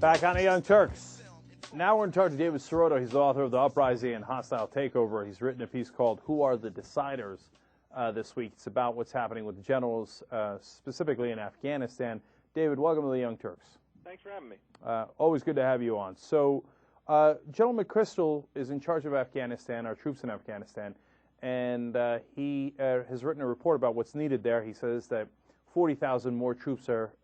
Back on the Young Turks. Now we're in charge of David Sirota. He's the author of The Uprising and Hostile Takeover. He's written a piece called Who Are the Deciders this week. It's about what's happening with the generals, specifically in Afghanistan. David, welcome to the Young Turks. Thanks for having me. Always good to have you on. So, General McChrystal is in charge of Afghanistan, our troops in Afghanistan, and he has written a report about what's needed there. He says that 40,000 more troops are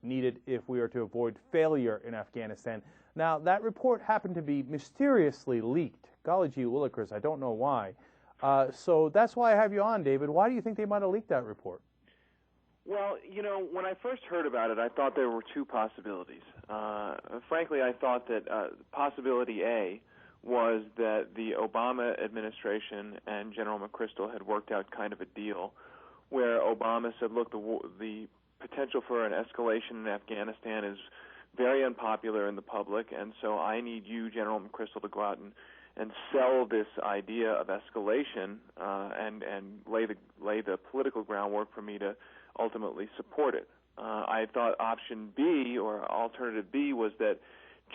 needed if we are to avoid failure in Afghanistan. Now, that report happened to be mysteriously leaked. Golly gee willikers, I don't know why. So that's why I have you on, David. Why do you think they might have leaked that report? Well, you know, when I first heard about it, I thought there were two possibilities. Frankly, I thought that possibility A was that the Obama administration and General McChrystal had worked out kind of a deal where Obama said, look, the potential for an escalation in Afghanistan is very unpopular in the public, and so I need you, General McChrystal, to go out and sell this idea of escalation and lay the political groundwork for me to ultimately support it. I thought option B, or alternative B, was that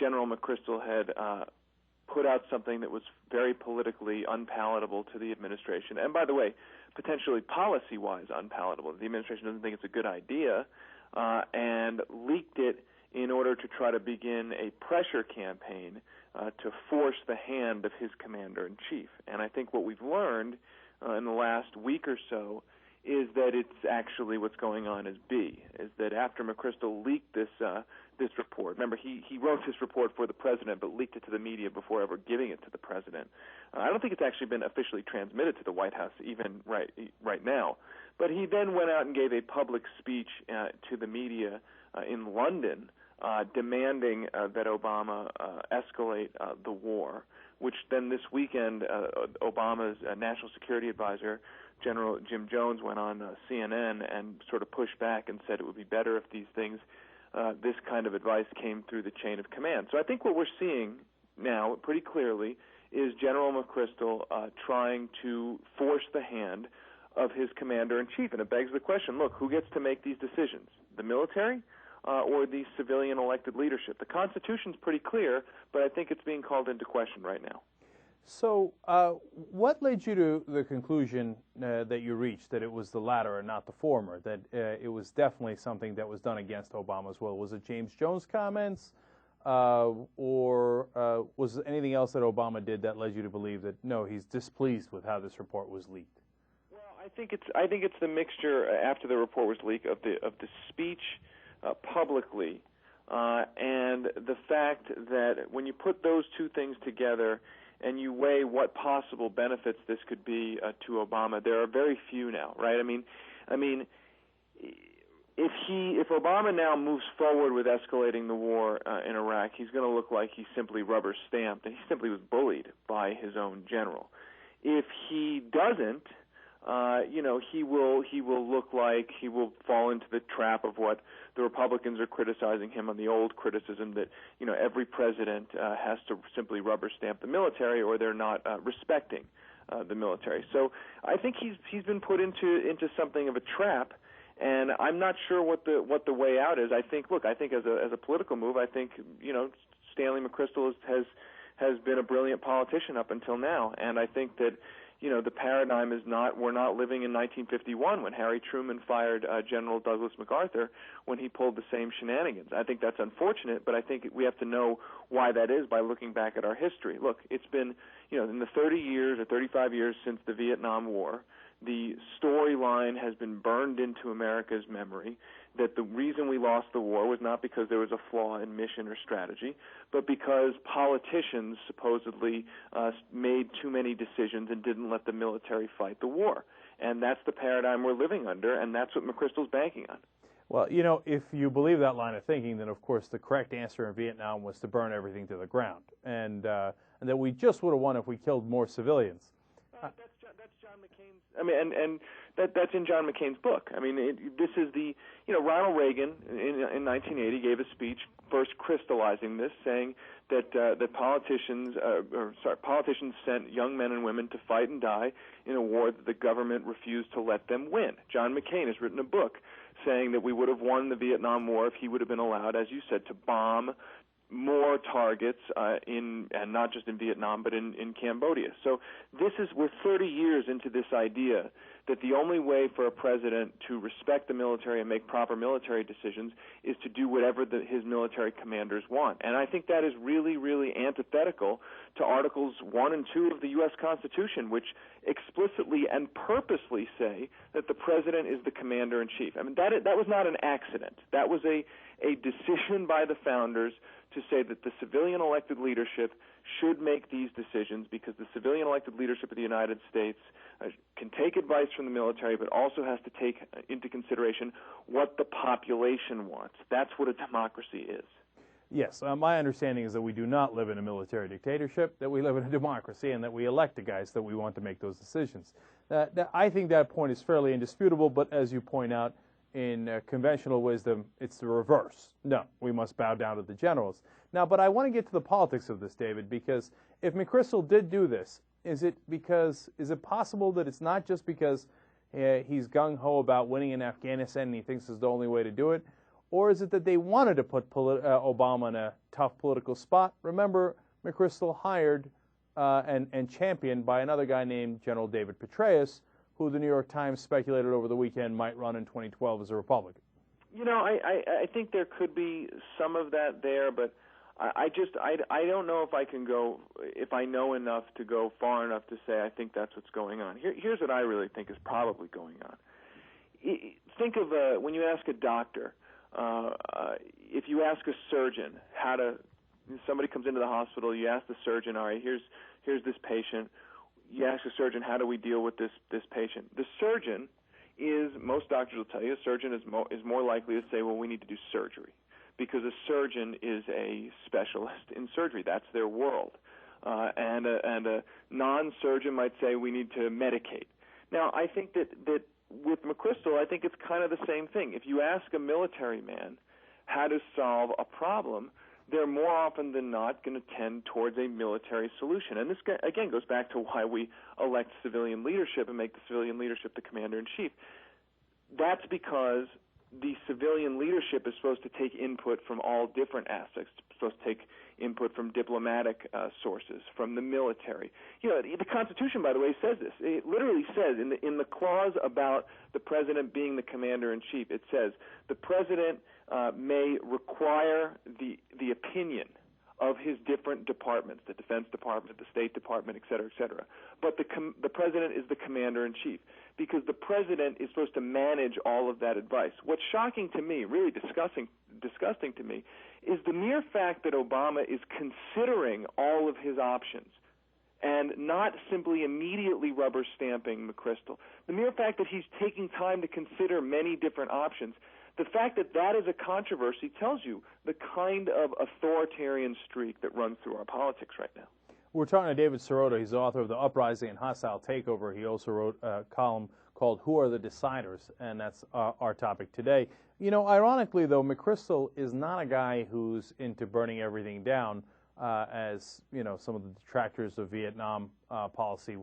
General McChrystal had put out something that was very politically unpalatable to the administration, and by the way, potentially policy-wise unpalatable. The administration doesn't think it's a good idea, and leaked it in order to try to begin a pressure campaign to force the hand of his commander-in-chief. And I think what we've learned in the last week or so is that it's actually what's going on is B, is that after McChrystal leaked this report, remember he wrote this report for the president but leaked it to the media before ever giving it to the president. I don't think it's actually been officially transmitted to the White House even right now. But he then went out and gave a public speech to the media in London demanding that Obama escalate the war, which then this weekend Obama's national security advisor, General Jim Jones, went on CNN and sort of pushed back and said it would be better if these things, this kind of advice came through the chain of command. So I think what we're seeing now pretty clearly is General McChrystal trying to force the hand of his commander-in-chief. And it begs the question, look, who gets to make these decisions? The military or the civilian elected leadership? The Constitution's pretty clear, but I think it's being called into question right now. So what led you to the conclusion that you reached, that it was the latter and not the former, that it was definitely something that was done against Obama's will? Was it James Jones' comments, or was there anything else that Obama did that led you to believe that, no, he's displeased with how this report was leaked? Well, I think it's the mixture after the report was leaked of the speech publicly and the fact that when you put those two things together and you weigh what possible benefits this could be to Obama, there are very few now, right? I mean, if Obama now moves forward with escalating the war in Iraq, he's going to look like he simply rubber stamped, and he simply was bullied by his own general. If he doesn't, he will look like he will fall into the trap of what the Republicans are criticizing him on, the old criticism that, every president has to simply rubber stamp the military or they're not respecting the military. So I think he's been put into something of a trap, and I'm not sure what the way out is. I think as a political move, I think, Stanley McChrystal has been a brilliant politician up until now, and I think that the paradigm is we're not living in 1951 when Harry Truman fired General Douglas MacArthur when he pulled the same shenanigans. I think that's unfortunate, but I think we have to know why that is by looking back at our history. Look, it's been, in the 30 years or 35 years since the Vietnam War, the storyline has been burned into America's memory that the reason we lost the war was not because there was a flaw in mission or strategy, but because politicians supposedly made too many decisions and didn't let the military fight the war. And that's the paradigm we're living under, and that's what McChrystal's banking on. Well, if you believe that line of thinking, then of course the correct answer in Vietnam was to burn everything to the ground, and that we just would have won if we killed more civilians. That's John McCain's. And that's in John McCain's book. This is the Ronald Reagan in 1980 gave a speech first crystallizing this, saying that politicians sent young men and women to fight and die in a war that the government refused to let them win. John McCain has written a book saying that we would have won the Vietnam War if he would have been allowed, as you said, to bomb targets and not just in Vietnam, but in Cambodia. So we're 30 years into this idea that the only way for a president to respect the military and make proper military decisions is to do whatever his military commanders want. And I think that is really, really antithetical to Articles 1 and 2 of the U.S. Constitution, which explicitly and purposely say that the president is the commander-in-chief. I mean, that was not an accident. That was a decision by the founders to say that the civilian elected leadership should make these decisions, because the civilian elected leadership of the United States can take advice from the military, but also has to take into consideration what the population wants. That's what a democracy is. Yes, my understanding is that we do not live in a military dictatorship, that we live in a democracy, and that we elect the guys that we want to make those decisions. I think that point is fairly indisputable, but as you point out, in conventional wisdom, it's the reverse. No, we must bow down to the generals. Now, but I want to get to the politics of this, David, because if McChrystal did do this, is it possible that it's not just because he's gung-ho about winning in Afghanistan and he thinks it's the only way to do it, or is it that they wanted to put Obama in a tough political spot? Remember, McChrystal hired and championed by another guy named General David Petraeus, who the New York Times speculated over the weekend might run in 2012 as a Republican. You know, I think there could be some of that there, but I don't know if I can go, if I know enough to go far enough to say I think that's what's going on. Here's what I really think is probably going on. Think of when you ask a doctor, if you ask a surgeon somebody comes into the hospital, you ask the surgeon, all right, here's this patient. You ask a surgeon, how do we deal with this patient? The surgeon most doctors will tell you, a surgeon is more likely to say, well, we need to do surgery, because a surgeon is a specialist in surgery. That's their world. And a non-surgeon might say we need to medicate. Now, I think that with McChrystal, I think it's kind of the same thing. If you ask a military man how to solve a problem, they're more often than not going to tend towards a military solution. And this, again, goes back to why we elect civilian leadership and make the civilian leadership the commander-in-chief. That's because the civilian leadership is supposed to take input from all different aspects. It's supposed to take input from diplomatic sources, from the military. You know, the Constitution, by the way, says this. It literally says in the clause about the president being the commander-in-chief, it says the president may require the opinion of his different departments, the Defense Department, the State Department, et cetera, et cetera. But the president is the commander-in-chief, because the president is supposed to manage all of that advice. What's shocking to me, really disgusting to me, is the mere fact that Obama is considering all of his options and not simply immediately rubber stamping McChrystal. The mere fact that he's taking time to consider many different options, the fact that that is a controversy tells you the kind of authoritarian streak that runs through our politics right now. We're talking to David Sirota. He's the author of The Uprising and Hostile Takeover. He also wrote a column called Who Are the Deciders, and that's our topic today. You know, ironically, though, McChrystal is not a guy who's into burning everything down, as, you know, some of the detractors of Vietnam policy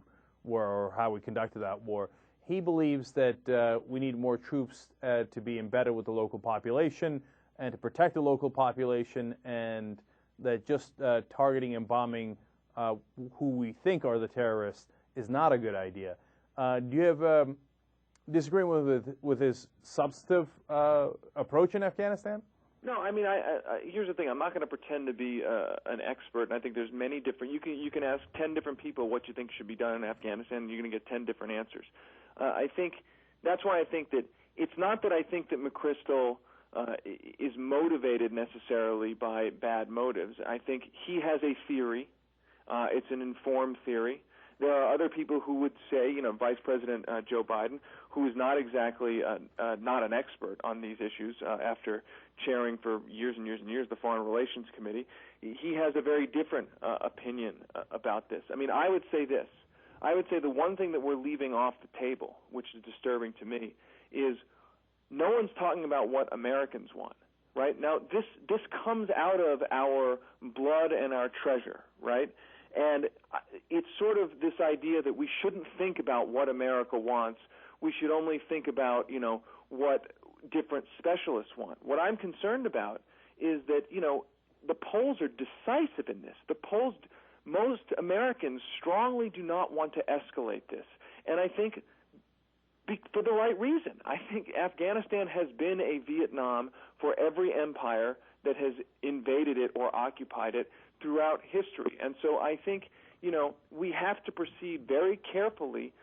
were, or how we conducted that war. He believes that we need more troops to be embedded with the local population and to protect the local population, and that just targeting and bombing who we think are the terrorists is not a good idea. Do you have disagreement with his substantive approach in Afghanistan? No, I mean, here's the thing. I'm not going to pretend to be an expert, and I think there's many different. You can ask 10 different people what you think should be done in Afghanistan, and you're going to get 10 different answers. I think that's why I think that it's not that I think that McChrystal is motivated necessarily by bad motives. I think he has a theory. It's an informed theory. There are other people who would say, you know, Vice President Joe Biden, who is not exactly not an expert on these issues after chairing for years and years and years the Foreign Relations Committee, he has a very different opinion about this. I mean, I would say this. I would say the one thing that we're leaving off the table, which is disturbing to me, is no one's talking about what Americans want. Right? Now, this comes out of our blood and our treasure, right? And it's sort of this idea that we shouldn't think about what America wants. We should only think about, you know, what different specialists want. What I'm concerned about is that, you know, the polls are decisive in this. The polls, most Americans strongly do not want to escalate this, and I think for the right reason. I think Afghanistan has been a Vietnam for every empire that has invaded it or occupied it throughout history. And so I think, we have to proceed very carefully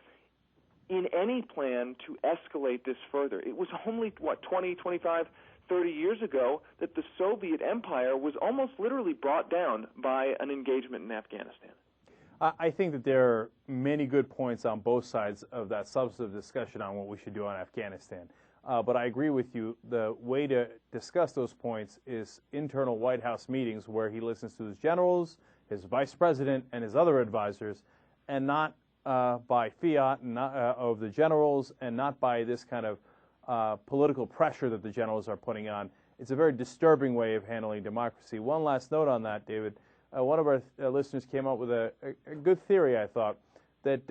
in any plan to escalate this further. It was only, 20, 25, 30 years ago that the Soviet Empire was almost literally brought down by an engagement in Afghanistan. I think that there are many good points on both sides of that substantive discussion on what we should do on Afghanistan. But I agree with you. The way to discuss those points is internal White House meetings where he listens to his generals, his vice president, and his other advisors, and not by fiat and not, of the generals, and not by this kind of political pressure that the generals are putting on. It's a very disturbing way of handling democracy. One last note on that, David. One of our listeners came up with a good theory, I thought, that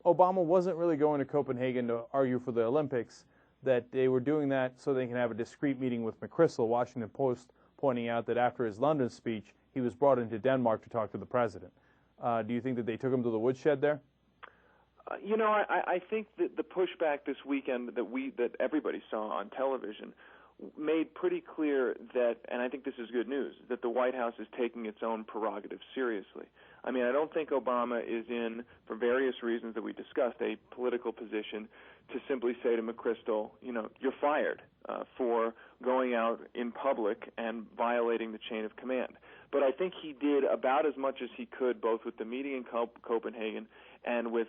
Obama wasn't really going to Copenhagen to argue for the Olympics, that they were doing that so they can have a discreet meeting with McChrystal. Washington Post pointing out that after his London speech, he was brought into Denmark to talk to the president. Do you think that they took him to the woodshed there? I think that the pushback this weekend that everybody saw on television made pretty clear that, and I think this is good news, that the White House is taking its own prerogative seriously. I mean, I don't think Obama is in, for various reasons that we discussed, a political position to simply say to McChrystal, you're fired for going out in public and violating the chain of command. But I think he did about as much as he could, both with the meeting in Copenhagen and with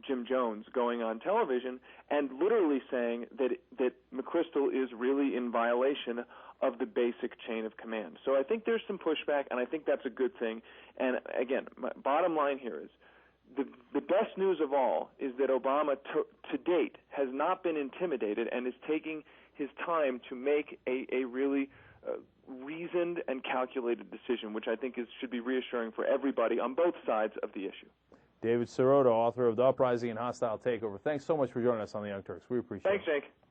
Jim Jones going on television and literally saying that McChrystal is really in violation of the basic chain of command. So I think there's some pushback, and I think that's a good thing. And again, my bottom line here is the best news of all is that Obama to date has not been intimidated and is taking his time to make a really reasoned and calculated decision, which I think should be reassuring for everybody on both sides of the issue. David Sirota, author of The Uprising and Hostile Takeover. Thanks so much for joining us on the Young Turks. We appreciate it. Thanks, Jake.